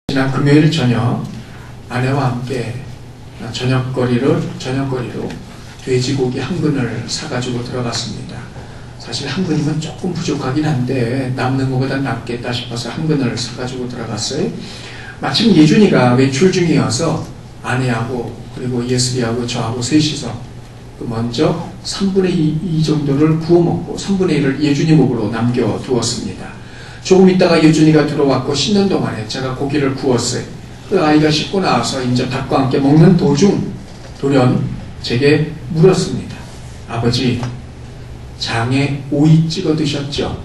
지난 금요일 저녁 아내와 함께 저녁거리로 돼지고기 한 근을 사가지고 들어갔습니다. 사실 한 근이면 조금 부족하긴 한데 남는 것보다 낫겠다 싶어서 한 근을 사가지고 들어갔어요. 마침 예준이가 외출 중이어서 아내하고 그리고 예슬이하고 저하고 셋이서 먼저 3분의 2 정도를 구워 먹고 3분의 1을 예준이 목으로 남겨두었습니다. 조금 있다가 예준이가 들어왔고 씻는 동안에 제가 고기를 구웠어요. 그 아이가 씻고 나와서 이제 닭과 함께 먹는 도중 돌연 제게 물었습니다. 아버지, 장에 오이 찍어 드셨죠?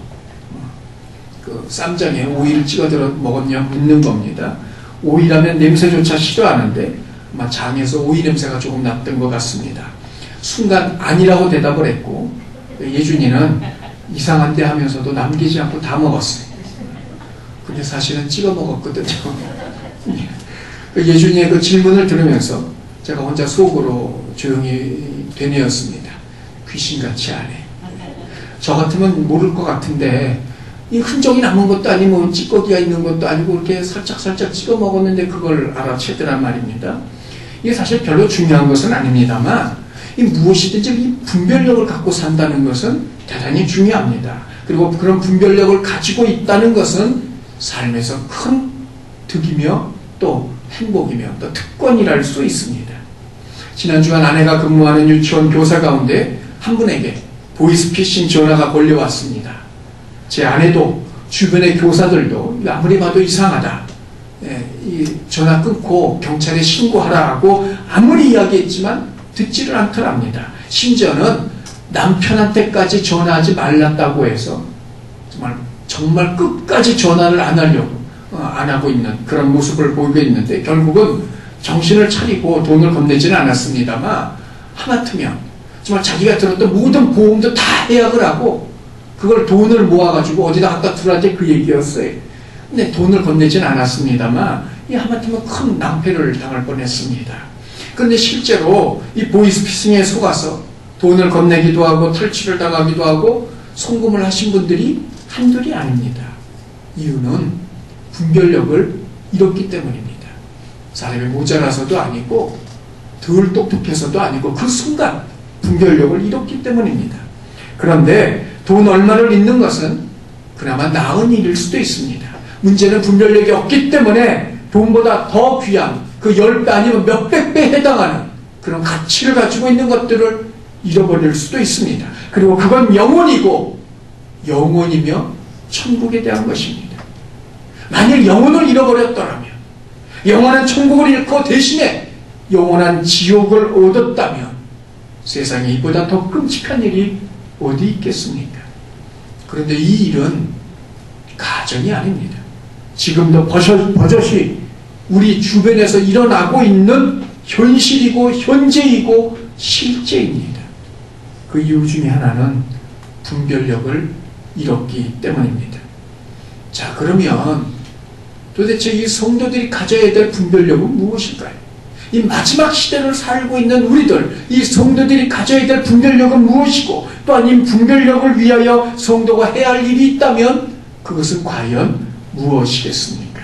그 쌈장에 오이를 찍어 먹었냐 묻는 겁니다. 오이라면 냄새조차 싫어하는데 아마 장에서 오이 냄새가 조금 났던 것 같습니다. 순간 아니라고 대답을 했고 예준이는 이상한데 하면서도 남기지 않고 다 먹었어요. 근데 사실은 찍어 먹었거든요. 예준이의 그 질문을 들으면서 제가 혼자 속으로 조용히 되뇌었습니다. 귀신같이 하네. 저 같으면 모를 것 같은데 이 흔적이 남은 것도 아니고 찌꺼기가 있는 것도 아니고 이렇게 살짝 찍어 먹었는데 그걸 알아채더란 말입니다. 이게 사실 별로 중요한 것은 아닙니다만 이 무엇이든지 이 분별력을 갖고 산다는 것은 대단히 중요합니다. 그리고 그런 분별력을 가지고 있다는 것은 삶에서 큰 득이며 또 행복이며 또 특권이랄 수 있습니다. 지난 주간 아내가 근무하는 유치원 교사 가운데 한 분에게 보이스피싱 전화가 걸려왔습니다. 제 아내도 주변의 교사들도 아무리 봐도 이상하다. 이 전화 끊고 경찰에 신고하라고 아무리 이야기했지만 듣지를 않더랍니다. 심지어는 남편한테까지 전화하지 말랐다고 해서 정말 끝까지 전화를 안 하고 있는 그런 모습을 보이고 있는데 결국은 정신을 차리고 돈을 건네지는 않았습니다만 하마터면 정말 자기가 들었던 모든 보험도 다 해약을 하고 그걸 돈을 모아가지고 어디다 갖다 두라지 그 얘기였어요. 근데 돈을 건네지는 않았습니다만 이 하마터면 큰 낭패를 당할 뻔했습니다. 그런데 실제로 이 보이스피싱에 속아서 돈을 건네기도 하고 탈취를 당하기도 하고 송금을 하신 분들이 한둘이 아닙니다. 이유는 분별력을 잃었기 때문입니다. 사람이 모자라서도 아니고 덜 똑똑해서도 아니고 그 순간 분별력을 잃었기 때문입니다. 그런데 돈 얼마를 잃는 것은 그나마 나은 일일 수도 있습니다. 문제는 분별력이 없기 때문에 돈보다 더 귀한 그 10배 아니면 몇백 배 해당하는 그런 가치를 가지고 있는 것들을 잃어버릴 수도 있습니다. 그리고 그건 영혼이며 천국에 대한 것입니다. 만일 영혼을 잃어버렸더라면 영원한 천국을 잃고 대신에 영원한 지옥을 얻었다면 세상에 이보다 더 끔찍한 일이 어디 있겠습니까? 그런데 이 일은 가정이 아닙니다. 지금도 버젓이 우리 주변에서 일어나고 있는 현실이고 현재이고 실제입니다. 그 이유 중에 하나는 분별력을 잃었기 때문입니다. 자, 그러면 도대체 이 성도들이 가져야 될 분별력은 무엇일까요? 이 마지막 시대를 살고 있는 우리들, 이 성도들이 가져야 될 분별력은 무엇이고 또한 이 분별력을 위하여 성도가 해야 할 일이 있다면 그것은 과연 무엇이겠습니까?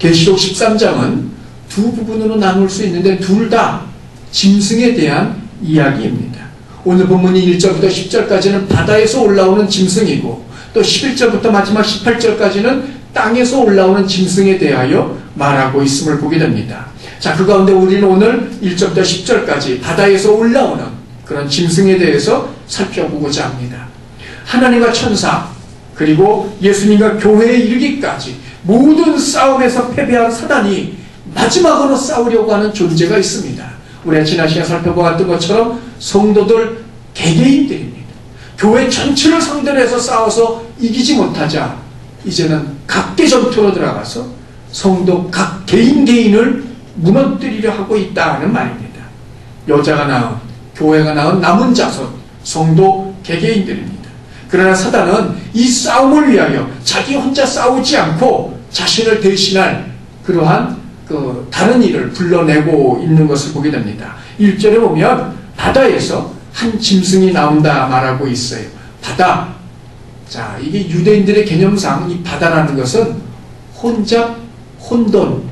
계시록 13장은 두 부분으로 나눌 수 있는데 둘 다 짐승에 대한 이야기입니다. 오늘 본문이 1절부터 10절까지는 바다에서 올라오는 짐승이고 또 11절부터 마지막 18절까지는 땅에서 올라오는 짐승에 대하여 말하고 있음을 보게 됩니다. 자, 그 가운데 우리는 오늘 1절부터 10절까지 바다에서 올라오는 그런 짐승에 대해서 살펴보고자 합니다. 하나님과 천사 그리고 예수님과 교회에 이르기까지 모든 싸움에서 패배한 사단이 마지막으로 싸우려고 하는 존재가 있습니다. 우리가 지난 시간에 살펴보았던 것처럼 성도들 개개인들입니다. 교회 전체를 상대로 해서 싸워서 이기지 못하자 이제는 각계 전투로 들어가서 성도 각 개인을 무너뜨리려 하고 있다는 말입니다. 여자가 낳은, 교회가 낳은 남은 자손, 성도 개개인들입니다. 그러나 사단은 이 싸움을 위하여 자기 혼자 싸우지 않고 자신을 대신할 그러한 다른 일을 불러내고 있는 것을 보게 됩니다. 1절에 보면 바다에서 한 짐승이 나온다 말하고 있어요. 바다. 자, 이게 유대인들의 개념상 이 바다라는 것은 혼잡, 혼돈,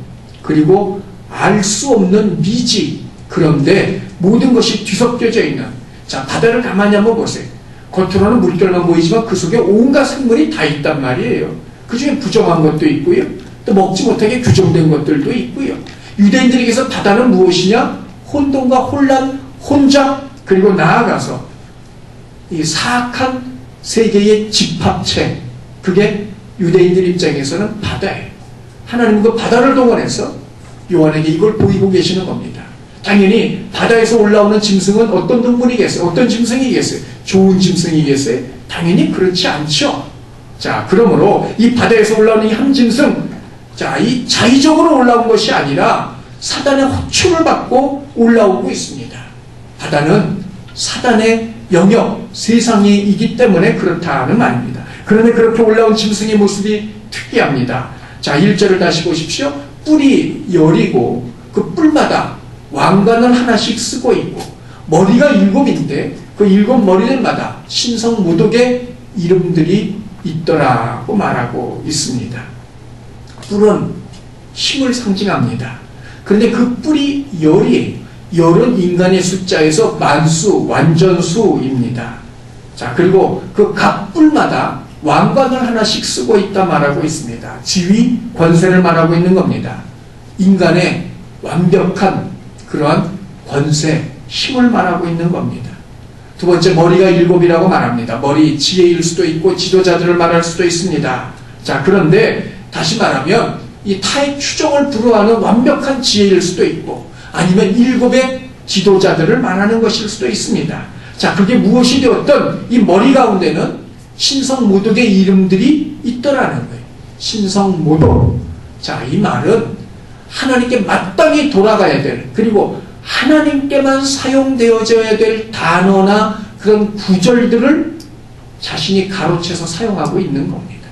그리고 알 수 없는 미지, 그런데 모든 것이 뒤섞여져 있는, 자, 바다를 가만히 한번 보세요. 겉으로는 물결만 보이지만 그 속에 온갖 생물이 다 있단 말이에요. 그 중에 부정한 것도 있고요. 또 먹지 못하게 규정된 것들도 있고요. 유대인들에게서 바다는 무엇이냐? 혼돈과 혼란, 혼잡, 그리고 나아가서 이 사악한 세계의 집합체, 그게 유대인들 입장에서는 바다예요. 하나님은 그 바다를 동원해서 요한에게 이걸 보이고 계시는 겁니다. 당연히 바다에서 올라오는 짐승은 어떤 동물이겠어요? 어떤 짐승이겠어요? 좋은 짐승이겠어요? 당연히 그렇지 않죠. 자, 그러므로 이 바다에서 올라오는 이 한 짐승, 자, 이 자의적으로 올라온 것이 아니라 사단의 호출을 받고 올라오고 있습니다. 바다는 사단의 영역, 세상이기 때문에 그렇다는 말입니다. 그런데 그렇게 올라온 짐승의 모습이 특이합니다. 자, 1절을 다시 보십시오. 뿔이 여리고 그 뿔마다 왕관을 하나씩 쓰고 있고 머리가 7인데 그 7머리들마다 신성모독의 이름들이 있더라고 말하고 있습니다. 뿔은 힘을 상징합니다. 그런데 그 뿔이 열이에요. 열은 인간의 숫자에서 만수, 완전수입니다. 자, 그리고 그 각 뿔마다 왕관을 하나씩 쓰고 있다 말하고 있습니다. 지위, 권세를 말하고 있는 겁니다. 인간의 완벽한 그러한 권세, 힘을 말하고 있는 겁니다. 두 번째, 머리가 7이라고 말합니다. 머리, 지혜일 수도 있고 지도자들을 말할 수도 있습니다. 자, 그런데 다시 말하면 이 타의 추종을 불허하는 완벽한 지혜일 수도 있고 아니면 7의 지도자들을 말하는 것일 수도 있습니다. 자, 그게 무엇이 되었든 이 머리 가운데는 신성모독의 이름들이 있더라는 거예요. 신성모독. 자, 이 말은 하나님께 마땅히 돌아가야 될, 그리고 하나님께만 사용되어져야 될 단어나 그런 구절들을 자신이 가로채서 사용하고 있는 겁니다.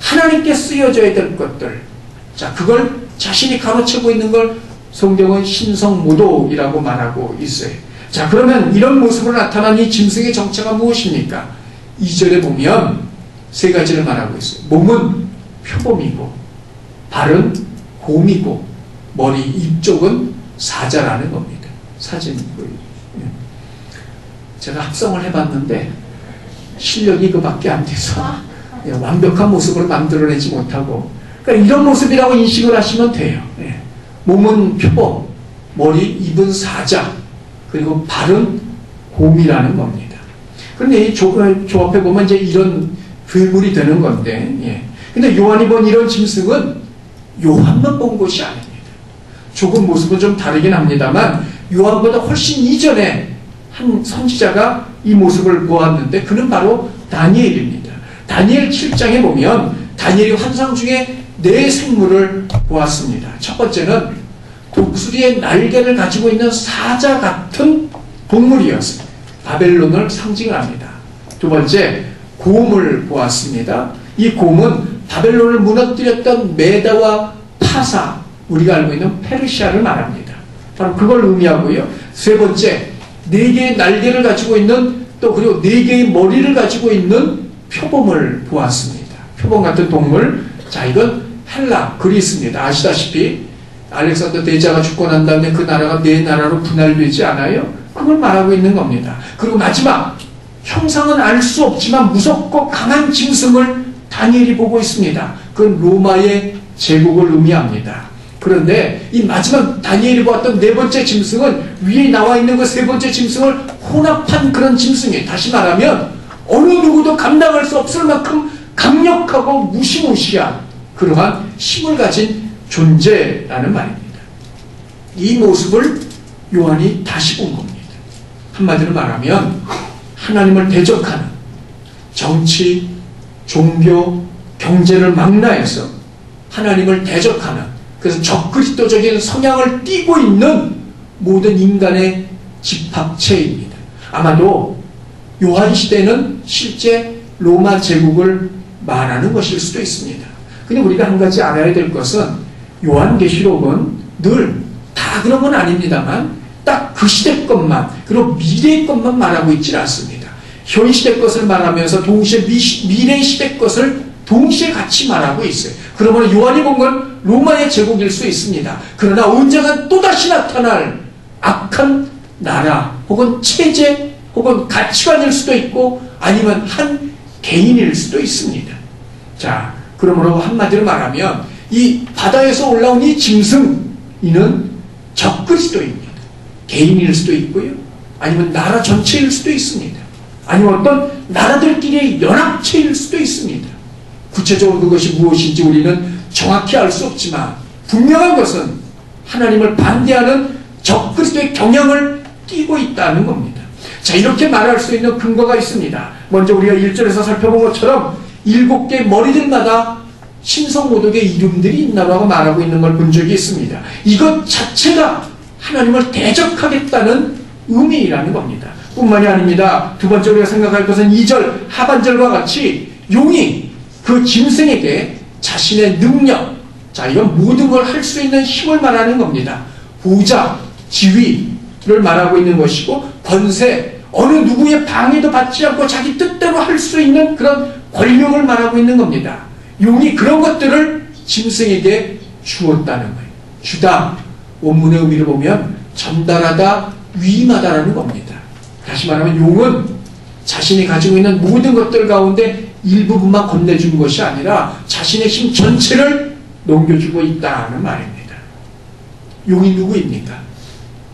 하나님께 쓰여져야 될 것들, 자, 그걸 자신이 가로채고 있는 걸 성경은 신성모독이라고 말하고 있어요. 자, 그러면 이런 모습으로 나타난 이 짐승의 정체가 무엇입니까? 2절에 보면 세 가지를 말하고 있어요. 몸은 표범이고, 발은 곰이고, 머리, 입 쪽은 사자라는 겁니다. 사진 보여주세요. 제가 합성을 해봤는데 실력이 그밖에 안 돼서 완벽한 모습을 만들어내지 못하고, 그러니까 이런 모습이라고 인식을 하시면 돼요. 몸은 표범, 머리, 입은 사자, 그리고 발은 곰이라는 겁니다. 그런데 이 조합해 보면 이제 이런 괴물이 되는 건데, 근데 요한이 본 이런 짐승은 요한만 본 것이 아닙니다. 조금 모습은 좀 다르긴 합니다만 요한보다 훨씬 이전에 한 선지자가 이 모습을 보았는데 그는 바로 다니엘입니다. 다니엘 7장에 보면 다니엘이 환상 중에 4생물을 보았습니다. 첫 번째는 독수리의 날개를 가지고 있는 사자 같은 동물이었습니다. 바벨론을 상징을 합니다. 두 번째, 곰을 보았습니다. 이 곰은 바벨론을 무너뜨렸던 메다와 파사, 우리가 알고 있는 페르시아를 말합니다. 바로 그걸 의미하고요. 세 번째, 4개의 날개를 가지고 있는, 또 그리고 4개의 머리를 가지고 있는 표범을 보았습니다. 표범 같은 동물. 자, 이건 헬라, 그리스입니다. 아시다시피 알렉산더 대자가 죽고 난 다음에 그 나라가 4나라로 분할되지 않아요? 그걸 말하고 있는 겁니다. 그리고 마지막, 형상은 알 수 없지만 무섭고 강한 짐승을 다니엘이 보고 있습니다. 그건 로마의 제국을 의미합니다. 그런데 이 마지막 다니엘이 보았던 4번째 짐승은 위에 나와 있는 그 3번째 짐승을 혼합한 그런 짐승이에요. 다시 말하면 어느 누구도 감당할 수 없을 만큼 강력하고 무시무시한 그러한 힘을 가진 존재라는 말입니다. 이 모습을 요한이 다시 본 겁니다. 한마디로 말하면 하나님을 대적하는 정치, 종교, 경제를 망라해서 하나님을 대적하는, 그래서 적그리스도적인 성향을 띠고 있는 모든 인간의 집합체입니다. 아마도 요한 시대는 실제 로마 제국을 말하는 것일 수도 있습니다. 근데 우리가 한 가지 알아야 될 것은 요한계시록은 늘 다 그런 건 아닙니다만 딱 그 시대 것만, 그리고 미래의 것만 말하고 있지 않습니다. 현 시대 것을 말하면서 동시에 미래 시대 것을 동시에 같이 말하고 있어요. 그러므로 요한이 본 건 로마의 제국일 수 있습니다. 그러나 언젠가 또다시 나타날 악한 나라 혹은 체제 혹은 가치관일 수도 있고 아니면 한 개인일 수도 있습니다. 자, 그러므로 한마디로 말하면 이 바다에서 올라온 이 짐승, 이는 적그리스도입니다. 개인일 수도 있고요. 아니면 나라 전체일 수도 있습니다. 아니면 어떤 나라들끼리의 연합체일 수도 있습니다. 구체적으로 그것이 무엇인지 우리는 정확히 알 수 없지만 분명한 것은 하나님을 반대하는 적그리스도의 경향을 띠고 있다는 겁니다. 자, 이렇게 말할 수 있는 근거가 있습니다. 먼저 우리가 1절에서 살펴본 것처럼 7개의 머리들마다 신성모독의 이름들이 있나라고 말하고 있는 걸 본 적이 있습니다. 이것 자체가 하나님을 대적하겠다는 의미라는 겁니다. 뿐만이 아닙니다. 두 번째 우리가 생각할 것은 2절 하반절과 같이 용이 그 짐승에게 자신의 능력, 자, 이건 모든 걸 할 수 있는 힘을 말하는 겁니다. 보좌, 지위를 말하고 있는 것이고 권세, 어느 누구의 방해도 받지 않고 자기 뜻대로 할 수 있는 그런 권력을 말하고 있는 겁니다. 용이 그런 것들을 짐승에게 주었다는 거예요. 주다, 원문의 의미를 보면 전달하다, 위임하다라는 겁니다. 다시 말하면 용은 자신이 가지고 있는 모든 것들 가운데 일부분만 건네준 것이 아니라 자신의 힘 전체를 넘겨주고 있다는 말입니다. 용이 누구입니까?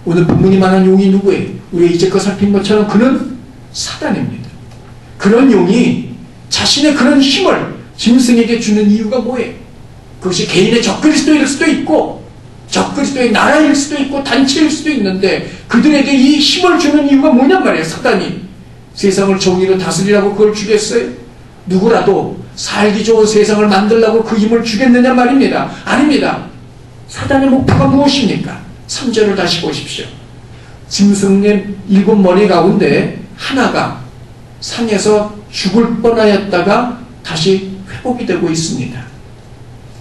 오늘 본문이 말한 용이 누구예요? 우리가 이제껏 살핀 것처럼 그는 사단입니다. 그런 용이 자신의 그런 힘을 짐승에게 주는 이유가 뭐예요? 그것이 개인의 적그리스도일 수도 있고 적그리스도의 나라일 수도 있고 단체일 수도 있는데 그들에게 이 힘을 주는 이유가 뭐냔 말이에요. 사단이 세상을 정의로 다스리라고 그걸 주겠어요? 누구라도 살기 좋은 세상을 만들려고 그 힘을 주겠느냐 말입니다. 아닙니다. 사단의 목표가 무엇입니까? 3절을 다시 보십시오. 짐승의 7머리 가운데 하나가 상에서 죽을 뻔하였다가 다시 회복이 되고 있습니다.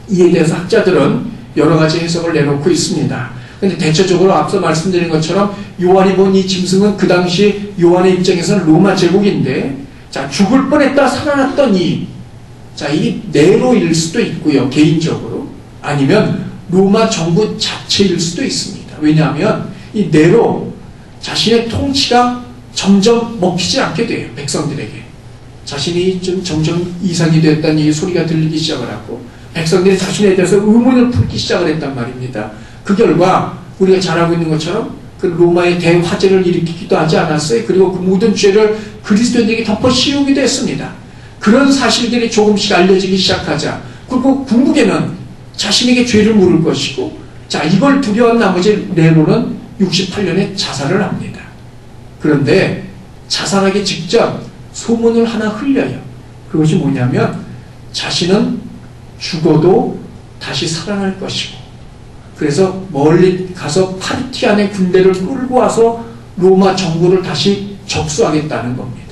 이에 대해서 학자들은 여러 가지 해석을 내놓고 있습니다. 그런데 대체적으로 앞서 말씀드린 것처럼 요한이 본 이 짐승은 그 당시 요한의 입장에서는 로마 제국인데, 자, 죽을 뻔했다 살아났던 이 네로일 수도 있고요, 개인적으로. 아니면 로마 정부 자체일 수도 있습니다. 왜냐하면 이 네로 자신의 통치가 점점 먹히지 않게 돼요, 백성들에게. 자신이 좀 점점 이상이 되었다는 이 소리가 들리기 시작을 하고 백성들이 자신에 대해서 의문을 품기 시작을 했단 말입니다. 그 결과 우리가 잘 알고 있는 것처럼 그 로마의 대화재를 일으키기도 하지 않았어요. 그리고 그 모든 죄를 그리스도인에게 덮어 씌우기도 했습니다. 그런 사실들이 조금씩 알려지기 시작하자 그리고 궁극에는 자신에게 죄를 물을 것이고, 자, 이걸 두려워한 나머지 네로는 68년에 자살을 합니다. 그런데 자살하기 직전 소문을 하나 흘려요. 그것이 뭐냐면 자신은 죽어도 다시 살아날 것이고, 그래서 멀리 가서 파르티안의 군대를 끌고 와서 로마 정부를 다시 접수하겠다는 겁니다.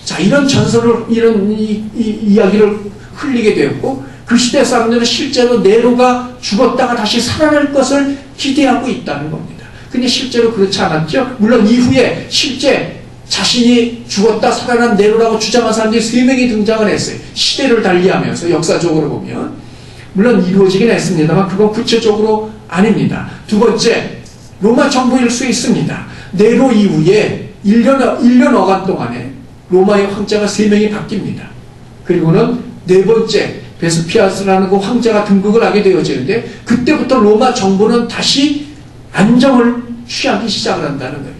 자, 이런 전설을, 이런 이야기를 흘리게 되었고, 그 시대 사람들은 실제로 네로가 죽었다가 다시 살아날 것을 기대하고 있다는 겁니다. 근데 실제로 그렇지 않았죠. 물론 이후에 실제 자신이 죽었다 살아난 네로라고 주장한 사람들이 3명이 등장을 했어요. 시대를 달리하면서 역사적으로 보면. 물론 이루어지긴 했습니다만 그건 구체적으로 아닙니다. 두 번째, 로마 정부일 수 있습니다. 네로 이후에 1년 어간 동안에 로마의 황제가 3명이 바뀝니다. 그리고는 네 번째 베스피아스라는 그 황제가 등극을 하게 되어지는데, 그때부터 로마 정부는 다시 안정을 취하기 시작을 한다는 거예요.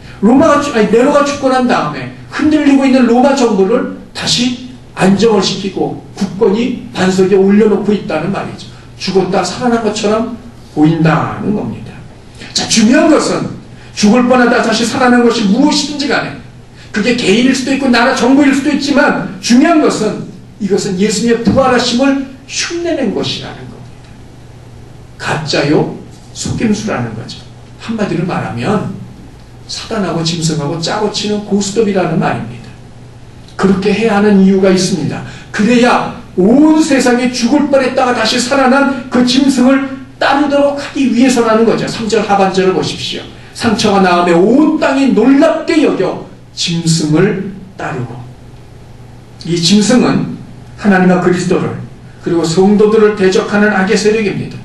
네로가 죽고 난 다음에 흔들리고 있는 로마 정부를 다시 안정을 시키고 국권이 반석에 올려놓고 있다는 말이죠. 죽었다 살아난 것처럼 보인다는 겁니다. 자, 중요한 것은 죽을 뻔하다 다시 살아난 것이 무엇이든지 간에 그게 개인일 수도 있고 나라 정부일 수도 있지만 중요한 것은 이것은 예수님의 부활하심을 흉내낸 것이라는 겁니다. 가짜요 속임수라는 거죠. 한마디로 말하면 사단하고 짐승하고 짜고 치는 고스톱이라는 말입니다. 그렇게 해야 하는 이유가 있습니다. 그래야 온 세상에 죽을 뻔했다가 다시 살아난 그 짐승을 따르도록 하기 위해서라는 거죠. 3절 하반절을 보십시오. 상처가 나음에 온 땅이 놀랍게 여겨 짐승을 따르고, 이 짐승은 하나님과 그리스도를 그리고 성도들을 대적하는 악의 세력입니다.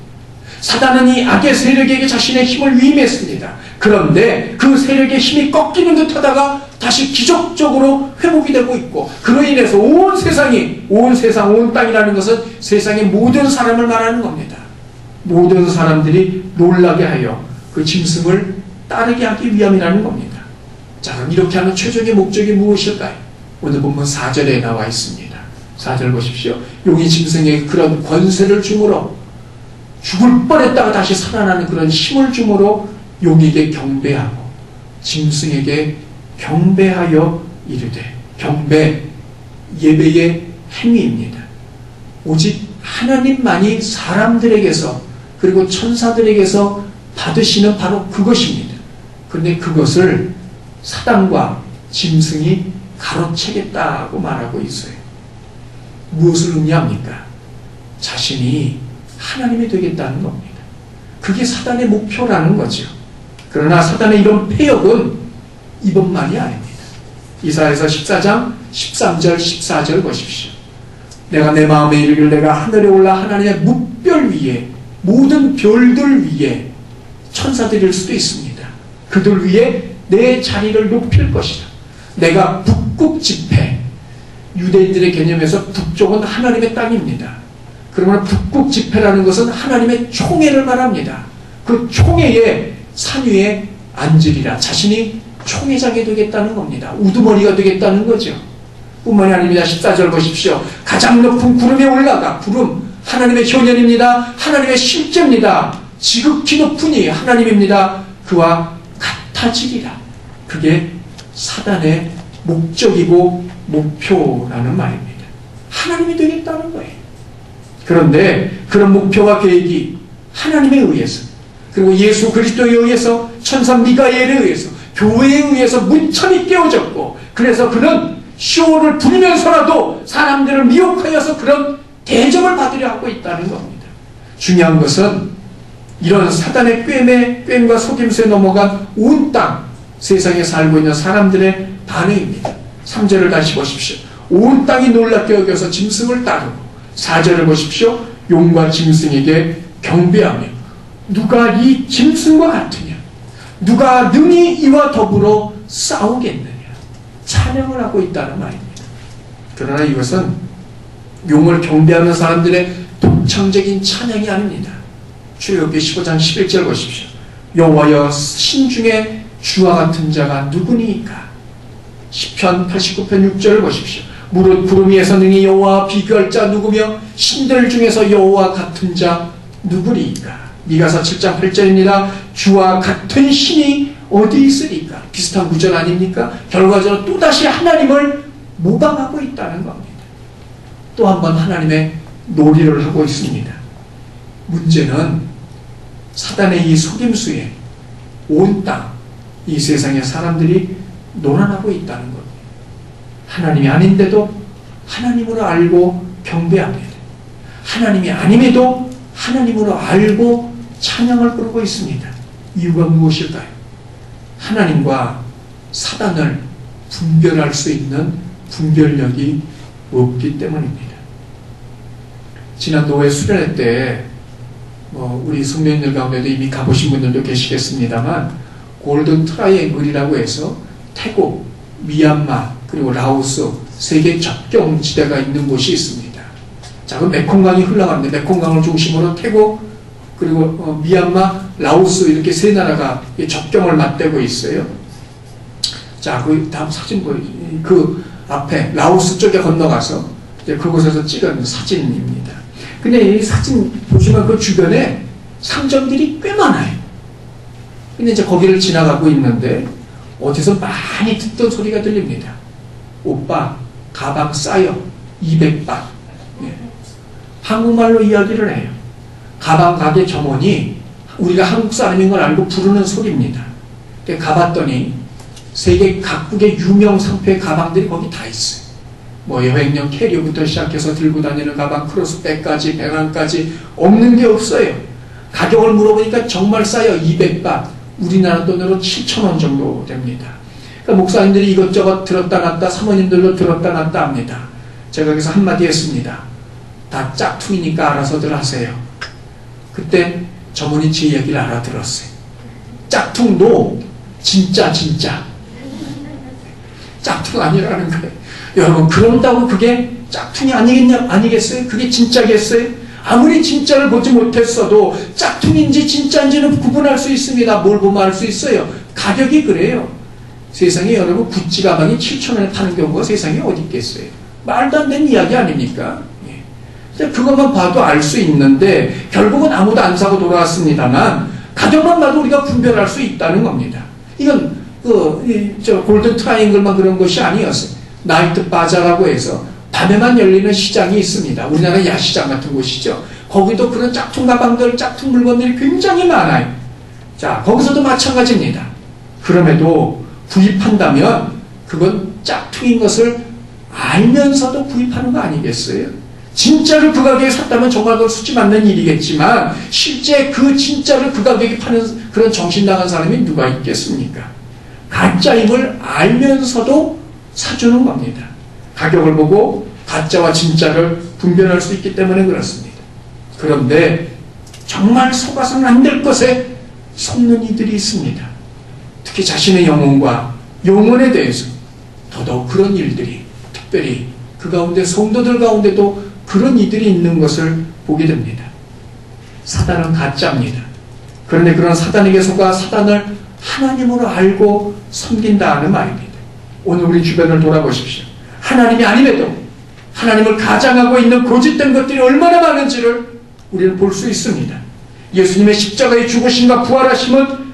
사단은 이 악의 세력에게 자신의 힘을 위임했습니다. 그런데 그 세력의 힘이 꺾이는 듯 하다가 다시 기적적으로 회복이 되고 있고, 그로 인해서 온 세상이, 온 세상, 온 땅이라는 것은 세상의 모든 사람을 말하는 겁니다. 모든 사람들이 놀라게 하여 그 짐승을 따르게 하기 위함이라는 겁니다. 자, 그럼 이렇게 하는 최종의 목적이 무엇일까요? 오늘 본문 4절에 나와 있습니다. 4절 보십시오. 용이 짐승에게 그런 권세를 주므로, 죽을 뻔했다가 다시 살아나는 그런 힘을 주므로 용에게 경배하고 짐승에게 경배하여 이르되, 경배, 예배의 행위입니다. 오직 하나님만이 사람들에게서 그리고 천사들에게서 받으시는 바로 그것입니다. 그런데 그것을 사단과 짐승이 가로채겠다고 말하고 있어요. 무엇을 의미합니까? 자신이 하나님이 되겠다는 겁니다. 그게 사단의 목표라는 거죠. 그러나 사단의 이런 패역은 이것만이 아닙니다. 이사야서 14장 13절 14절 보십시오. 내가 내 마음에 이르기를 내가 하늘에 올라 하나님의 뭇별 위에, 모든 별들 위에, 천사들일 수도 있습니다. 그들 위에 내 자리를 높일 것이다. 내가 북극 지폐, 유대인들의 개념에서 북쪽은 하나님의 땅입니다. 그러면 북극 지폐라는 것은 하나님의 총회를 말합니다. 그 총회에 산 위에 앉으리라. 자신이 총회장이 되겠다는 겁니다. 우두머리가 되겠다는 거죠. 뿐만이 아닙니다. 14절 보십시오. 가장 높은 구름에 올라가, 구름, 하나님의 현현입니다. 하나님의 실제입니다. 지극히 높으니 하나님입니다. 그와 같아지리라. 그게 사단의 목적이고 목표라는 말입니다. 하나님이 되겠다는 거예요. 그런데 그런 목표와 계획이 하나님에 의해서, 그리고 예수 그리스도에 의해서, 천사 미가엘에 의해서, 교회에 의해서 문천이 깨어졌고, 그래서 그는 시온을 부리면서라도 사람들을 미혹하여서 그런 대접을 받으려 하고 있다는 겁니다. 중요한 것은 이런 사단의 꿰과 속임수에 넘어간 온 땅, 세상에 살고 있는 사람들의 반응입니다. 3절을 다시 보십시오. 온 땅이 놀랍게 여겨서 짐승을 따르고, 4절을 보십시오. 용과 짐승에게 경배하며, 누가 이 짐승과 같으냐, 누가 능히 이와 더불어 싸우겠느냐, 찬양을 하고 있다는 말입니다. 그러나 이것은 용을 경배하는 사람들의 독창적인 찬양이 아닙니다. 출애굽기 15장 11절 보십시오. 여호와여, 신중에 주와 같은 자가 누구니까. 시편 89편 6절을 보십시오. 무릇 구름 위에서 능히 여호와와 비교할 자 누구며 신들 중에서 여호와 같은 자 누구리이까. 미가서 7장 8절입니다. 주와 같은 신이 어디 있으리까. 비슷한 구절 아닙니까? 결과적으로 또다시 하나님을 모방하고 있다는 겁니다. 또 한 번 하나님의 놀이를 하고 있습니다. 문제는 사단의 이 속임수에 온 땅, 이 세상의 사람들이 논란하고 있다는 겁니다. 하나님이 아닌데도 하나님으로 알고 경배합니다. 하나님이 아님에도 하나님으로 알고 찬양을 부르고 있습니다. 이유가 무엇일까요? 하나님과 사단을 분별할 수 있는 분별력이 없기 때문입니다. 지난 노회 수련회 때 우리 성도님들 가운데도 이미 가보신 분들도 계시겠습니다만, 골든 트라이앵글이라고 해서 태국, 미얀마, 그리고 라오스 세계 접경지대가 있는 곳이 있습니다. 자, 그 메콩강이 흘러가는데, 메콩강을 중심으로 태국, 그리고 미얀마, 라오스 이렇게 세 나라가 접경을 맞대고 있어요. 자, 그 다음 사진 그 앞에 라오스 쪽에 건너가서 이제 그곳에서 찍은 사진입니다. 근데 이 사진 보시면 그 주변에 상점들이 꽤 많아요. 근데 이제 거기를 지나가고 있는데 어디서 많이 듣던 소리가 들립니다. 오빠, 가방 싸요. 200바. 예. 한국말로 이야기를 해요. 가방 가게 점원이 우리가 한국 사람인 걸 알고 부르는 소리입니다. 가봤더니 세계 각국의 유명 상표의 가방들이 거기 다 있어요. 뭐 여행용 캐리어부터 시작해서 들고 다니는 가방, 크로스백까지, 배낭까지 없는 게 없어요. 가격을 물어보니까 정말 싸요. 200바. 우리나라 돈으로 7,000원 정도 됩니다. 그러니까 목사님들이 이것저것 들었다 놨다, 사모님들도 들었다 놨다 합니다. 제가 여기서 한마디 했습니다. 다 짝퉁이니까 알아서들 하세요. 그때 저분이 제 얘기를 알아들었어요. 짝퉁도 진짜 짝퉁 아니라는 거예요. 여러분, 그런다고 그게 짝퉁이 아니겠어요? 그게 진짜겠어요? 아무리 진짜를 보지 못했어도 짝퉁인지 진짜인지는 구분할 수 있습니다. 뭘 보면 알 수 있어요? 가격이 그래요. 세상에 여러분, 구찌 가방이 7,000원에 파는 경우가 세상에 어디 있겠어요? 말도 안 되는 이야기 아닙니까? 그것만 봐도 알 수 있는데 결국은 아무도 안 사고 돌아왔습니다만 가격만 봐도 우리가 분별할 수 있다는 겁니다. 이건 골든 트라이앵글만 그런 것이 아니었어요. 나이트 바자라고 해서 밤에만 열리는 시장이 있습니다. 우리나라 야시장 같은 곳이죠. 거기도 그런 짝퉁 가방들, 짝퉁 물건들이 굉장히 많아요. 자, 거기서도 마찬가지입니다. 그럼에도 구입한다면 그건 짝퉁인 것을 알면서도 구입하는 거 아니겠어요? 진짜로 그 가격에 샀다면 정말 그걸 수지 맞는 일이겠지만 실제 그 진짜를 그 가격에 파는 그런 정신 나간 사람이 누가 있겠습니까? 가짜임을 알면서도 사주는 겁니다. 가격을 보고 가짜와 진짜를 분별할 수 있기 때문에 그렇습니다. 그런데 정말 속아서는 안 될 것에 속는 이들이 있습니다. 특히 자신의 영혼과 영혼에 대해서 더더욱 그런 일들이, 특별히 그 가운데 성도들 가운데도 그런 이들이 있는 것을 보게 됩니다. 사단은 가짜입니다. 그런데 그런 사단에게 속아 사단을 하나님으로 알고 섬긴다 하는 말입니다. 오늘 우리 주변을 돌아보십시오. 하나님이 아님에도 하나님을 가장하고 있는 거짓된 것들이 얼마나 많은지를 우리는 볼 수 있습니다. 예수님의 십자가의 죽으심과 부활하심은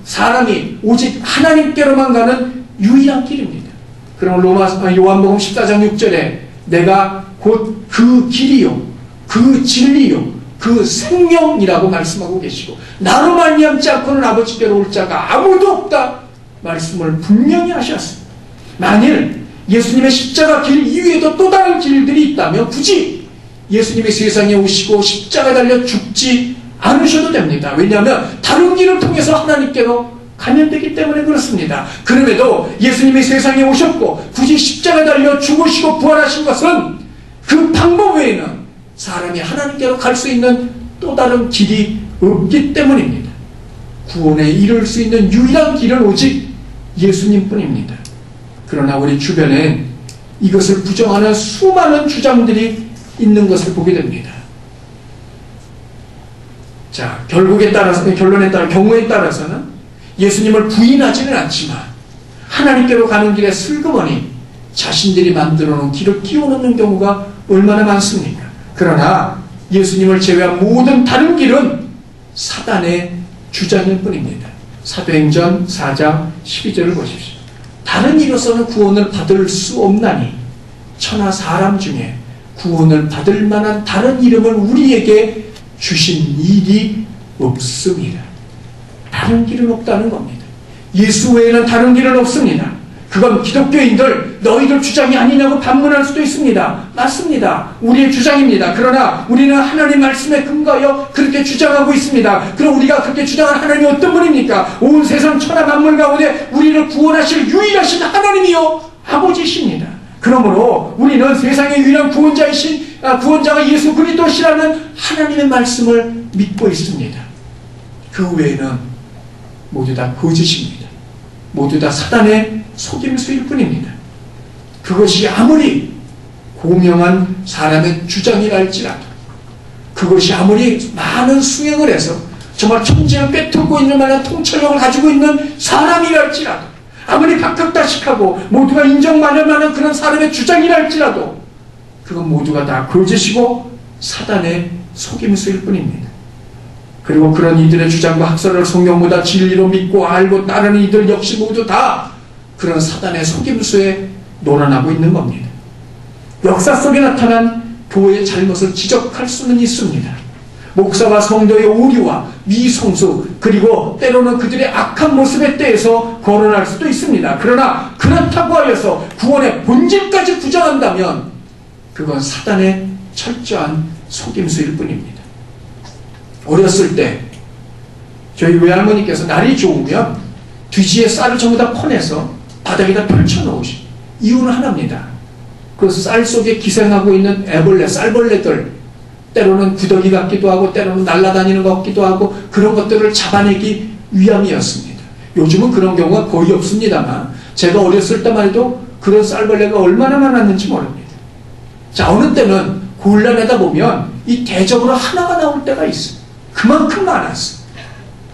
사람이 오직 하나님께로만 가는 유일한 길입니다. 그럼 요한복음 14장 6절에 내가 곧 그 길이요, 그 진리요, 그 생명이라고 말씀하고 계시고 나로 말미암지 않고는 아버지께로 올 자가 아무도 없다 말씀을 분명히 하셨습니다. 만일 예수님의 십자가 길 이외에도 또 다른 길들이 있다면 굳이 예수님이 세상에 오시고 십자가 달려 죽지 않으셔도 됩니다. 왜냐하면 다른 길을 통해서 하나님께로 가면 되기 때문에 그렇습니다. 그럼에도 예수님이 세상에 오셨고 굳이 십자가 달려 죽으시고 부활하신 것은 그 방법 외에는 사람이 하나님께로 갈 수 있는 또 다른 길이 없기 때문입니다. 구원에 이를 수 있는 유일한 길은 오직 예수님뿐입니다. 그러나 우리 주변엔 이것을 부정하는 수많은 주장들이 있는 것을 보게 됩니다. 자, 결론에 따라 경우에 따라서는 예수님을 부인하지는 않지만 하나님께로 가는 길에 슬그머니 자신들이 만들어 놓은 길을 끼워넣는 경우가 얼마나 많습니까? 그러나 예수님을 제외한 모든 다른 길은 사단의 주장일 뿐입니다. 사도행전 4장 12절을 보십시오. 다른 이로서는 구원을 받을 수 없나니 천하 사람 중에 구원을 받을 만한 다른 이름을 우리에게 주신 일이 없습니다. 다른 길은 없다는 겁니다. 예수 외에는 다른 길은 없습니다. 그건 기독교인들 너희들 주장이 아니냐고 반문할 수도 있습니다. 맞습니다. 우리의 주장입니다. 그러나 우리는 하나님 말씀에 근거하여 그렇게 주장하고 있습니다. 그럼 우리가 그렇게 주장한 하나님이 어떤 분입니까? 온 세상 천하 만물 가운데 우리를 구원하실 유일하신 하나님이요 아버지십니다. 그러므로 우리는 세상의 유일한 구원자가 예수 그리스도시라는 하나님의 말씀을 믿고 있습니다. 그 외에는 모두 다 거짓입니다. 모두 다 사단의 속임수일 뿐입니다. 그것이 아무리 고명한 사람의 주장이랄지라도, 그것이 아무리 많은 수행을 해서 정말 천지를 꿰뚫고 있는 만한 통찰력을 가지고 있는 사람이랄지라도, 아무리 박학다식하고 모두가 인정받을 만한 그런 사람의 주장이랄지라도 그건 모두가 다 거짓이고 사단의 속임수일 뿐입니다. 그리고 그런 이들의 주장과 학설을 성경보다 진리로 믿고 알고 따르는 이들 역시 모두 다 그런 사단의 속임수에 논란하고 있는 겁니다. 역사 속에 나타난 교회의 잘못을 지적할 수는 있습니다. 목사와 성도의 오류와 미성수, 그리고 때로는 그들의 악한 모습에 대해서 거론할 수도 있습니다. 그러나 그렇다고 하여서 구원의 본질까지 부정한다면 그건 사단의 철저한 속임수일 뿐입니다. 어렸을 때 저희 외할머니께서 날이 좋으면 뒤지에 쌀을 전부 다 퍼내서 바닥에다 펼쳐놓으시. 이유는 하나입니다. 그 쌀 속에 기생하고 있는 애벌레, 쌀벌레들, 때로는 구더기 같기도 하고 때로는 날아다니는 것 같기도 하고 그런 것들을 잡아내기 위함이었습니다. 요즘은 그런 경우가 거의 없습니다만 제가 어렸을 때만 해도 그런 쌀벌레가 얼마나 많았는지 모릅니다. 자, 어느 때는 곤란하다 보면 이 대적으로 하나가 나올 때가 있어요. 그만큼 많았어요.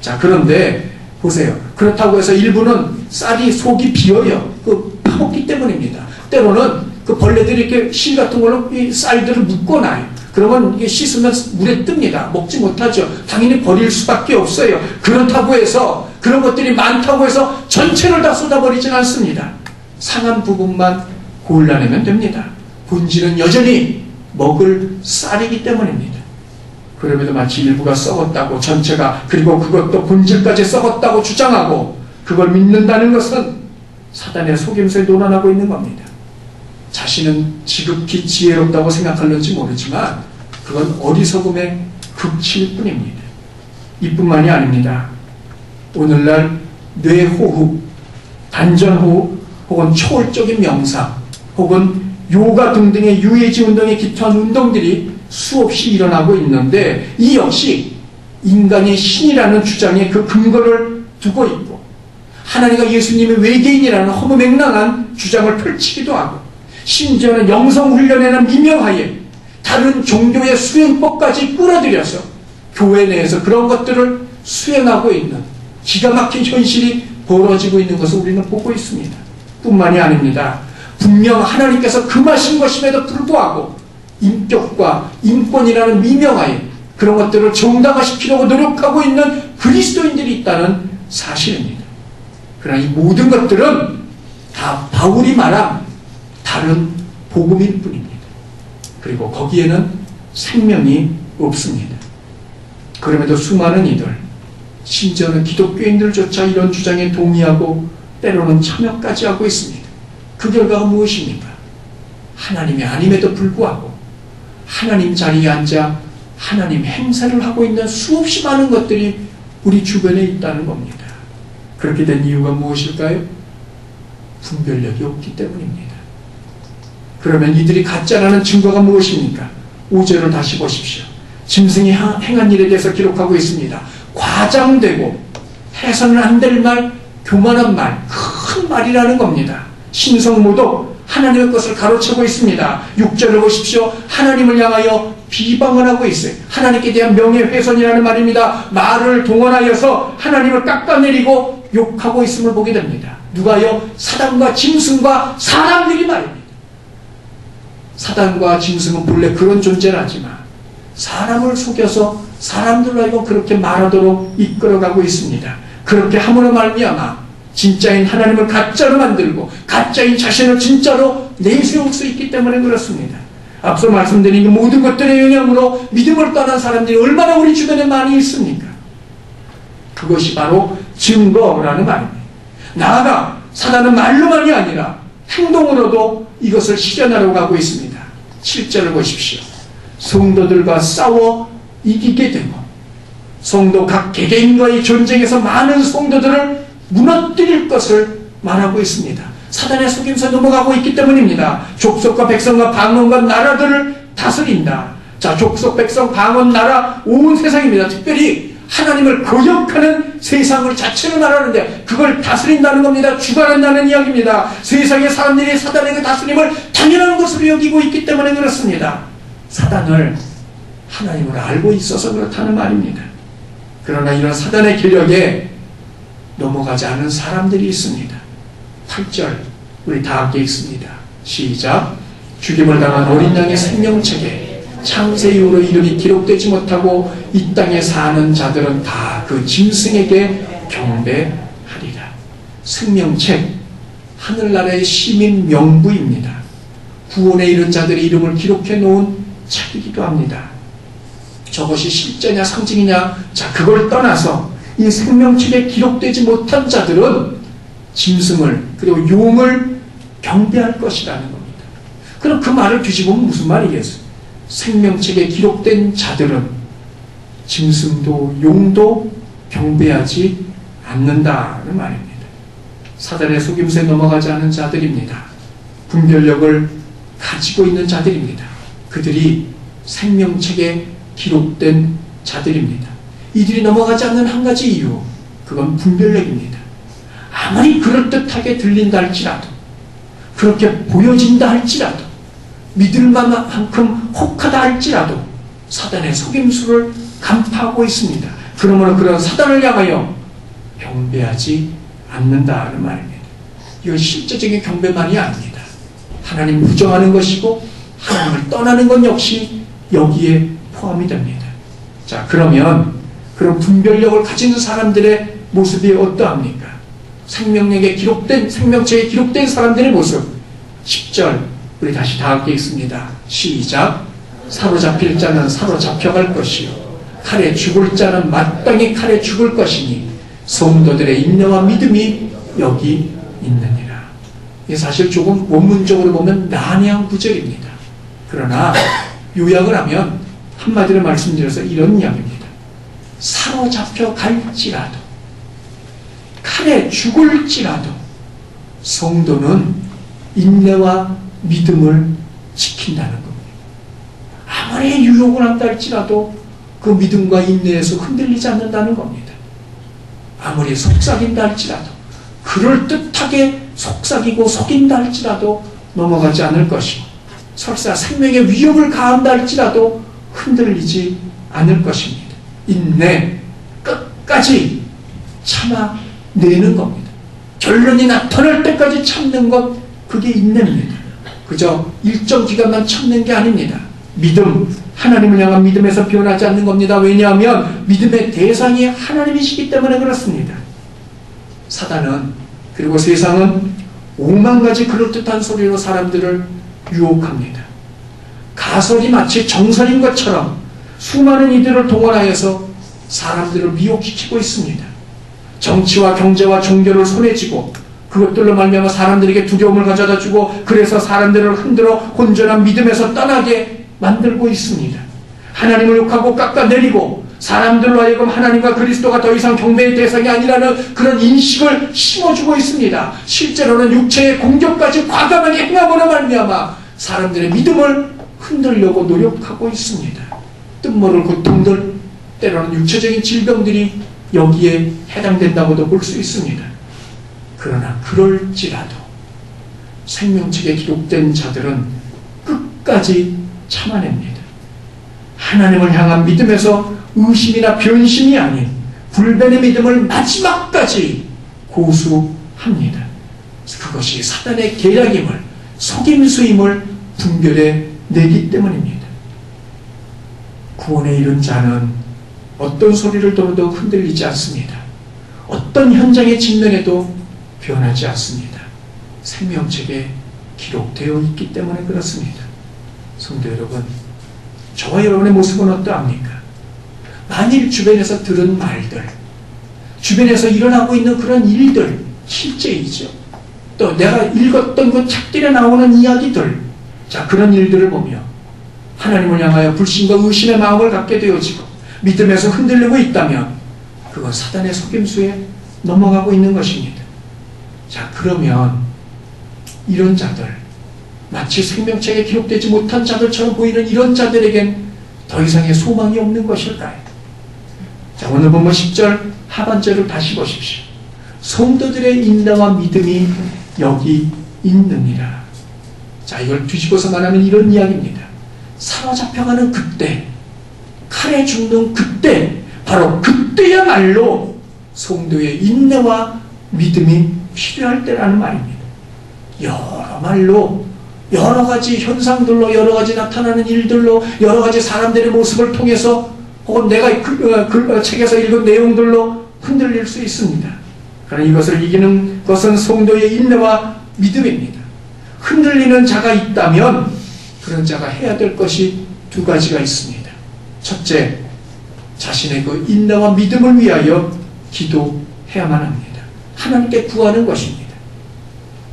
자, 그런데 보세요. 그렇다고 해서 일부는 쌀이 속이 비어요. 그 파먹기 때문입니다. 때로는 그 벌레들이 이렇게 실 같은 걸로 이 쌀들을 묶어놔요. 그러면 이게 씻으면 물에 뜹니다. 먹지 못하죠. 당연히 버릴 수밖에 없어요. 그렇다고 해서 그런 것들이 많다고 해서 전체를 다 쏟아버리진 않습니다. 상한 부분만 골라내면 됩니다. 본질은 여전히 먹을 쌀이기 때문입니다. 그럼에도 마치 일부가 썩었다고 전체가 그리고 그것도 본질까지 썩었다고 주장하고 그걸 믿는다는 것은 사단의 속임수에 논하고 있는 겁니다. 자신은 지극히 지혜롭다고 생각하는지 모르지만 그건 어리석음의 극치일 뿐입니다. 이뿐만이 아닙니다. 오늘날 뇌호흡, 단전호흡 혹은 초월적인 명상 혹은 요가 등등의 유해지 운동에 기초한 운동들이 수없이 일어나고 있는데 이 역시 인간의 신이라는 주장에 그 근거를 두고 있고 하나님과 예수님의 외계인이라는 허무맹랑한 주장을 펼치기도 하고 심지어는 영성훈련에는 미명하에 다른 종교의 수행법까지 끌어들여서 교회 내에서 그런 것들을 수행하고 있는 기가 막힌 현실이 벌어지고 있는 것을 우리는 보고 있습니다. 뿐만이 아닙니다. 분명 하나님께서 금하신 것임에도 불구하고 인격과 인권이라는 미명하에 그런 것들을 정당화시키려고 노력하고 있는 그리스도인들이 있다는 사실입니다. 그러나 이 모든 것들은 다 바울이 말한 다른 복음일 뿐입니다. 그리고 거기에는 생명이 없습니다. 그럼에도 수많은 이들, 심지어는 기독교인들조차 이런 주장에 동의하고 때로는 참여까지 하고 있습니다. 그 결과가 무엇입니까? 하나님이 아님에도 불구하고 하나님 자리에 앉아 하나님 행사를 하고 있는 수없이 많은 것들이 우리 주변에 있다는 겁니다. 그렇게 된 이유가 무엇일까요? 분별력이 없기 때문입니다. 그러면 이들이 가짜라는 증거가 무엇입니까? 5절을 다시 보십시오. 짐승이 행한 일에 대해서 기록하고 있습니다. 과장되고 해서는 안 될 말, 교만한 말, 큰 말이라는 겁니다. 신성모독, 하나님의 것을 가로채고 있습니다. 6절을 보십시오. 하나님을 향하여 비방을 하고 있어요. 하나님께 대한 명예훼손이라는 말입니다. 말을 동원하여서 하나님을 깎아내리고 욕하고 있음을 보게 됩니다. 누가요? 사단과 짐승과 사람들이 말입니다. 사단과 짐승은 본래 그런 존재라지만 사람을 속여서 사람들로 하여금 그렇게 말하도록 이끌어가고 있습니다. 그렇게 함으로 말미암아 진짜인 하나님을 가짜로 만들고 가짜인 자신을 진짜로 내세울 수 있기 때문에 그렇습니다. 앞서 말씀드린 그 모든 것들의 영향으로 믿음을 떠난 사람들이 얼마나 우리 주변에 많이 있습니까? 그것이 바로 증거라는 말입니다. 나아가 사단은 말로만이 아니라 행동으로도 이것을 실현하려고 하고 있습니다. 7절을 보십시오. 성도들과 싸워 이기게 되고 성도 각 개개인과의 전쟁에서 많은 성도들을 무너뜨릴 것을 말하고 있습니다. 사단의 속임수에 넘어가고 있기 때문입니다. 족속과 백성과 방언과 나라들을 다스린다. 자, 족속, 백성, 방언, 나라, 온 세상입니다. 특별히 하나님을 거역하는 세상을 자체로 말하는데 그걸 다스린다는 겁니다. 주관한다는 이야기입니다. 세상의 사람들이 사단의 그 다스림을 당연한 것으로 여기고 있기 때문에 그렇습니다. 사단을 하나님을 알고 있어서 그렇다는 말입니다. 그러나 이런 사단의 계력에 넘어가지 않은 사람들이 있습니다. 8절 우리 다 함께 읽습니다. 시작. 죽임을 당한 어린 양의 생명책에 창세 이후로 이름이 기록되지 못하고 이 땅에 사는 자들은 다 그 짐승에게 경배하리라. 생명책, 하늘나라의 시민 명부입니다. 구원에 이른 자들의 이름을 기록해 놓은 책이기도 합니다. 저것이 실제냐 상징이냐, 자, 그걸 떠나서 이 생명책에 기록되지 못한 자들은 짐승을 그리고 용을 경배할 것이라는 겁니다. 그럼 그 말을 뒤집으면 무슨 말이겠어요? 생명책에 기록된 자들은 짐승도 용도 경배하지 않는다는 말입니다. 사단의 속임수에 넘어가지 않은 자들입니다. 분별력을 가지고 있는 자들입니다. 그들이 생명책에 기록된 자들입니다. 이들이 넘어가지 않는 한 가지 이유, 그건 분별력입니다. 아무리 그럴듯하게 들린다 할지라도, 그렇게 보여진다 할지라도, 믿을 만큼 혹하다 할지라도 사단의 속임수를 간파하고 있습니다. 그러므로 그런 사단을 향하여 경배하지 않는다는 말입니다. 이건 실제적인 경배만이 아닙니다. 하나님 부정하는 것이고 하나님을 떠나는 것 역시 여기에 포함이 됩니다. 자, 그러면 그런 분별력을 가진 사람들의 모습이 어떠합니까? 생명책에 기록된 사람들의 모습. 10절 우리 다시 다 함께 읽습니다. 시작. 사로잡힐 자는 사로잡혀갈 것이요 칼에 죽을 자는 마땅히 칼에 죽을 것이니 성도들의 인내와 믿음이 여기 있느니라. 이게 사실 조금 원문적으로 보면 난해한 구절입니다. 그러나 요약을 하면 한마디로 말씀드려서 이런 이야기입니다. 사로잡혀 갈지라도, 칼에 죽을지라도 성도는 인내와 믿음을 지킨다는 겁니다. 아무리 유혹을 한다 할지라도 그 믿음과 인내에서 흔들리지 않는다는 겁니다. 아무리 속삭인다 할지라도, 그럴듯하게 속삭이고 속인다 할지라도 넘어가지 않을 것이고, 설사 생명의 위협을 가한다 할지라도 흔들리지 않을 것입니다. 인내, 끝까지 참아내는 겁니다. 결론이 나타날 때까지 참는 것, 그게 인내입니다. 그저 일정 기간만 참는 게 아닙니다. 믿음, 하나님을 향한 믿음에서 변하지 않는 겁니다. 왜냐하면 믿음의 대상이 하나님이시기 때문에 그렇습니다. 사단은, 그리고 세상은 5만 가지 그럴듯한 소리로 사람들을 유혹합니다. 가설이 마치 정설인 것처럼 수많은 이들을 동원하여서 사람들을 미혹시키고 있습니다. 정치와 경제와 종교를 손에 쥐고 그것들로 말미암아 사람들에게 두려움을 가져다 주고, 그래서 사람들을 흔들어 혼전한 믿음에서 떠나게 만들고 있습니다. 하나님을 욕하고 깎아내리고 사람들로 하여금 하나님과 그리스도가 더 이상 경배의 대상이 아니라는 그런 인식을 심어주고 있습니다. 실제로는 육체의 공격까지 과감하게 행함으로 말미암아 사람들의 믿음을 흔들려고 노력하고 있습니다. 뜻모를 고통들, 때로는 육체적인 질병들이 여기에 해당된다고도 볼 수 있습니다. 그러나 그럴지라도 생명책에 기록된 자들은 끝까지 참아냅니다. 하나님을 향한 믿음에서 의심이나 변심이 아닌 불변의 믿음을 마지막까지 고수합니다. 그것이 사단의 계략임을, 속임수임을 분별해 내기 때문입니다. 구원에 이른 자는 어떤 소리를 들어도 흔들리지 않습니다. 어떤 현장에 직면해도 변하지 않습니다. 생명책에 기록되어 있기 때문에 그렇습니다. 성도 여러분, 저와 여러분의 모습은 어떠합니까? 만일 주변에서 들은 말들, 주변에서 일어나고 있는 그런 일들, 실제이죠. 또 내가 읽었던 그 책들에 나오는 이야기들, 자, 그런 일들을 보며 하나님을 향하여 불신과 의심의 마음을 갖게 되어지고 믿음에서 흔들리고 있다면 그건 사단의 속임수에 넘어가고 있는 것입니다. 자, 그러면 이런 자들, 마치 생명책에 기록되지 못한 자들처럼 보이는 이런 자들에겐 더 이상의 소망이 없는 것일까요? 자, 오늘 본문 10절 하반절을 다시 보십시오. 성도들의 인내와 믿음이 여기 있느니라. 자, 이걸 뒤집어서 말하면 이런 이야기입니다. 사로잡혀가는 그때, 칼에 죽는 그때, 바로 그때야말로 성도의 인내와 믿음이 필요할 때라는 말입니다. 여러 말로, 여러 가지 현상들로, 여러 가지 나타나는 일들로, 여러 가지 사람들의 모습을 통해서 혹은 내가 책에서 읽은 내용들로 흔들릴 수 있습니다. 그러나 이것을 이기는 것은 성도의 인내와 믿음입니다. 흔들리는 자가 있다면 그런 자가 해야 될 것이 두 가지가 있습니다. 첫째, 자신의 그 인내와 믿음을 위하여 기도해야만 합니다. 하나님께 구하는 것입니다.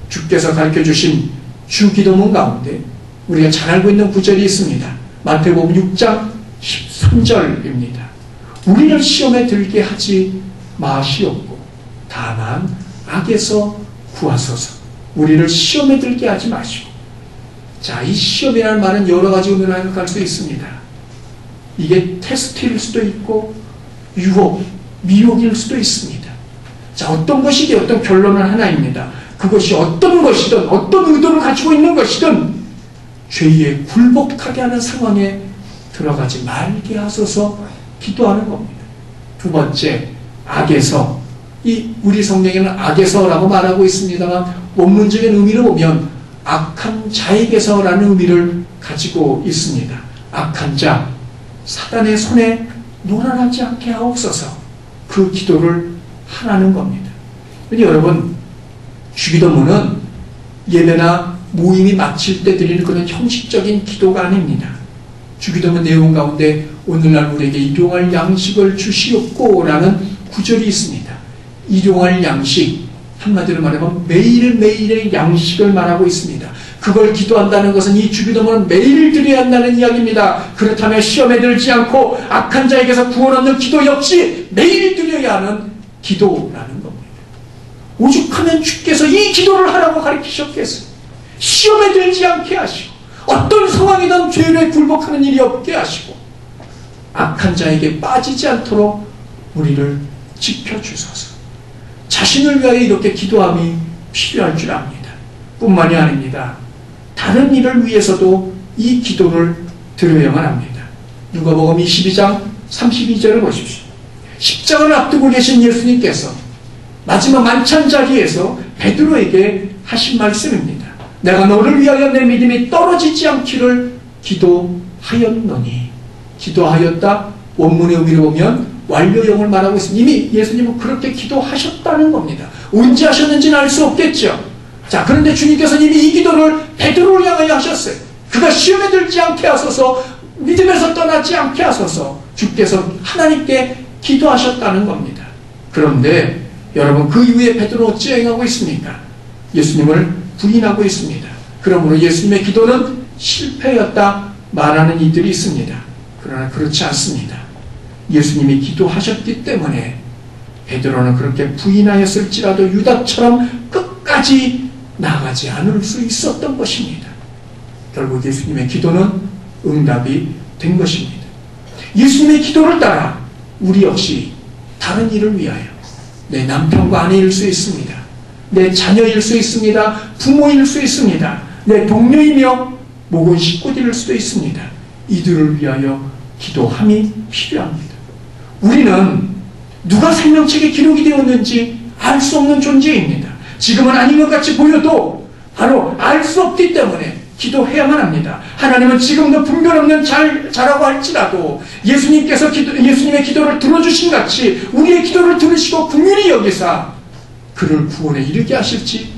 주께서 가르쳐주신 주기도문 가운데 우리가 잘 알고 있는 구절이 있습니다. 마태복음 6장 13절입니다. 우리를 시험에 들게 하지 마시옵고 다만 악에서 구하소서. 우리를 시험에 들게 하지 마시고 자, 이 시험이라는 말은 여러 가지 의미로 해석할 수 있습니다. 이게 테스트일 수도 있고 유혹, 미혹일 수도 있습니다. 자, 어떤 것이든 어떤 결론은 하나입니다. 그것이 어떤 것이든 어떤 의도를 가지고 있는 것이든 죄에 굴복하게 하는 상황에 들어가지 말게 하소서 기도하는 겁니다. 두 번째, 악에서. 이 우리 성경에는 악에서라고 말하고 있습니다만 원문적인 의미로 보면 악한 자에게서라는 의미를 가지고 있습니다. 악한 자, 사단의 손에 놀아나지 않게 하옵소서. 그 기도를 하라는 겁니다. 여러분, 주기도문은 예배나 모임이 마칠 때 드리는 그런 형식적인 기도가 아닙니다. 주기도문 내용 가운데 오늘날 우리에게 일용할 양식을 주시옵고라는 구절이 있습니다. 일용할 양식, 한마디로 말하면 매일매일의 양식을 말하고 있습니다. 그걸 기도한다는 것은 이 주기도문은 매일 드려야 한다는 이야기입니다. 그렇다면 시험에 들지 않고 악한 자에게서 구원 얻는 기도 역시 매일 드려야 하는 기도라는 겁니다. 오죽하면 주께서 이 기도를 하라고 가르치셨겠어요. 시험에 들지 않게 하시고 어떤 상황이든 죄에 굴복하는 일이 없게 하시고 악한 자에게 빠지지 않도록 우리를 지켜주소서. 자신을 위하여 이렇게 기도함이 필요할 줄 압니다. 뿐만이 아닙니다. 다른 일을 위해서도 이 기도를 드려야만 합니다. 누가복음 22장 32절을 보십시오. 십자가를 앞두고 계신 예수님께서 마지막 만찬 자리에서 베드로에게 하신 말씀입니다. 내가 너를 위하여 내 믿음이 떨어지지 않기를 기도하였노니. 기도하였다, 원문의 의미로 보면 완료형을 말하고 있습니다. 이미 예수님은 그렇게 기도하셨다는 겁니다. 언제 하셨는지는 알 수 없겠죠. 자, 그런데 주님께서는 이미 이 기도를 베드로를 향하여 하셨어요. 그가 시험에 들지 않게 하소서, 믿음에서 떠나지 않게 하소서, 주께서 하나님께 기도하셨다는 겁니다. 그런데 여러분, 그 이후에 베드로는 어찌 행하고 있습니까? 예수님을 부인하고 있습니다. 그러므로 예수님의 기도는 실패였다 말하는 이들이 있습니다. 그러나 그렇지 않습니다. 예수님이 기도하셨기 때문에 베드로는 그렇게 부인하였을지라도 유다처럼 끝까지 나가지 않을 수 있었던 것입니다. 결국 예수님의 기도는 응답이 된 것입니다. 예수님의 기도를 따라 우리 역시 다른 일을 위하여 내 남편과 아내일 수 있습니다. 내 자녀일 수 있습니다. 부모일 수 있습니다. 내 동료이며 목은 식구들일 수도 있습니다. 이들을 위하여 기도함이 필요합니다. 우리는 누가 생명책에 기록이 되었는지 알 수 없는 존재입니다. 지금은 아닌 것 같이 보여도 바로 알 수 없기 때문에 기도해야만 합니다. 하나님은 지금도 분별 없는 자라고 할지라도 예수님의 기도를 들어주신 같이 우리의 기도를 들으시고 긍휼히 여기사 그를 구원에 이르게 하실지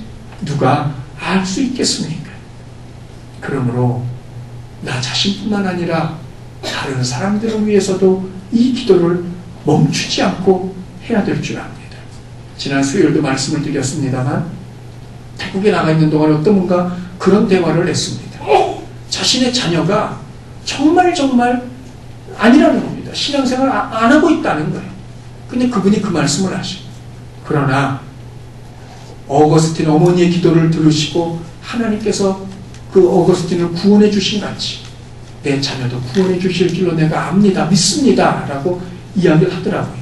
누가 알 수 있겠습니까? 그러므로 나 자신뿐만 아니라 다른 사람들을 위해서도 이 기도를 멈추지 않고 해야 될 줄 압니다. 지난 수요일도 말씀을 드렸습니다만 태국에 나가 있는 동안 어떤 분과 그런 대화를 했습니다. 자신의 자녀가 정말 아니라는 겁니다. 신앙생활 안 하고 있다는 거예요. 근데 그분이 그 말씀을 하시고, 그러나 어거스틴 어머니의 기도를 들으시고 하나님께서 그 어거스틴을 구원해 주신 같이 내 자녀도 구원해 주실 줄로 내가 압니다, 믿습니다 라고 이야기를 하더라고요.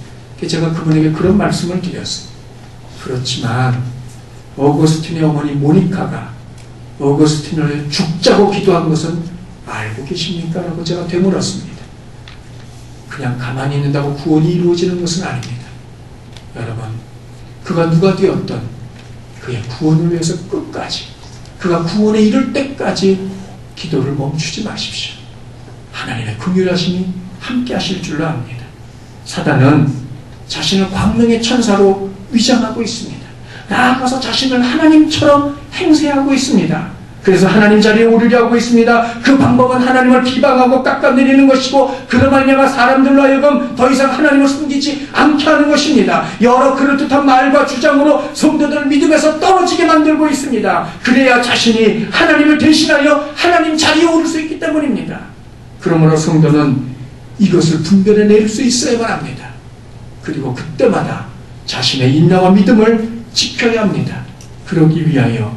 제가 그분에게 그런 말씀을 드렸어요. 그렇지만 어거스틴의 어머니 모니카가 어거스틴을 죽자고 기도한 것은 알고 계십니까? 라고 제가 되물었습니다. 그냥 가만히 있는다고 구원이 이루어지는 것은 아닙니다. 여러분, 그가 누가 되었던 그의 구원을 위해서 끝까지, 그가 구원에 이를 때까지 기도를 멈추지 마십시오. 하나님의 긍휼하심이 함께 하실 줄로 압니다. 사단은 자신을 광명의 천사로 위장하고 있습니다. 나아가서 자신을 하나님처럼 행세하고 있습니다. 그래서 하나님 자리에 오르려 하고 있습니다. 그 방법은 하나님을 비방하고 깎아내리는 것이고, 그로 말미암아 사람들로 하여금 더 이상 하나님을 숨기지 않게 하는 것입니다. 여러 그럴듯한 말과 주장으로 성도들을 믿음에서 떨어지게 만들고 있습니다. 그래야 자신이 하나님을 대신하여 하나님 자리에 오를 수 있기 때문입니다. 그러므로 성도는 이것을 분별해낼 수 있어야만 합니다. 그리고 그때마다 자신의 인내와 믿음을 지켜야 합니다. 그러기 위하여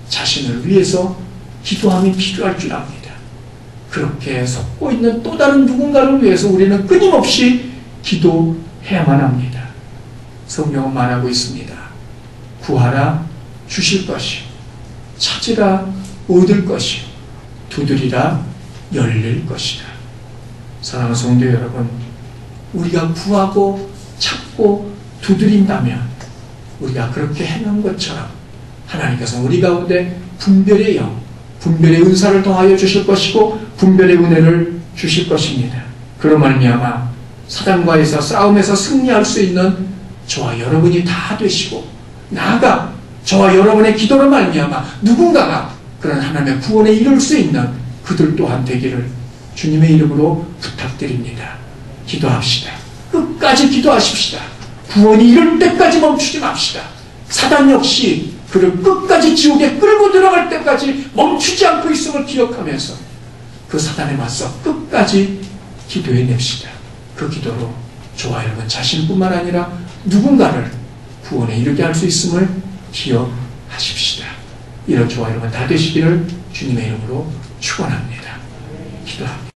자신을 위해서 기도함이 필요할 줄 압니다. 그렇게 섞고 있는 또 다른 누군가를 위해서 우리는 끊임없이 기도해야만 합니다. 성경은 말하고 있습니다. 구하라 주실 것이요, 찾으라 얻을 것이요, 두드리라 열릴 것이다. 사랑하는 성도 여러분, 우리가 구하고 찾고 두드린다면 우리가 그렇게 해놓은 것처럼 하나님께서 우리 가운데 분별의 영, 분별의 은사를 더하여 주실 것이고 분별의 은혜를 주실 것입니다. 그로 말미암아 사단과에서 싸움에서 승리할 수 있는 저와 여러분이 다 되시고, 나아가 저와 여러분의 기도로 말미암아 누군가가 그런 하나님의 구원에 이룰 수 있는 그들 또한 되기를 주님의 이름으로 부탁드립니다. 기도합시다. 끝까지 기도하십시다. 구원이 이룰 때까지 멈추지 맙시다. 사단 역시 그를 끝까지 지옥에 끌고 들어갈 때까지 멈추지 않고 있음을 기억하면서 그 사단에 맞서 끝까지 기도해냅시다. 그 기도로 저와 여러분 자신뿐만 아니라 누군가를 구원에 이르게 할 수 있음을 기억하십시다. 이런 저와 여러분 다 되시기를 주님의 이름으로 축원합니다. 기도합니다.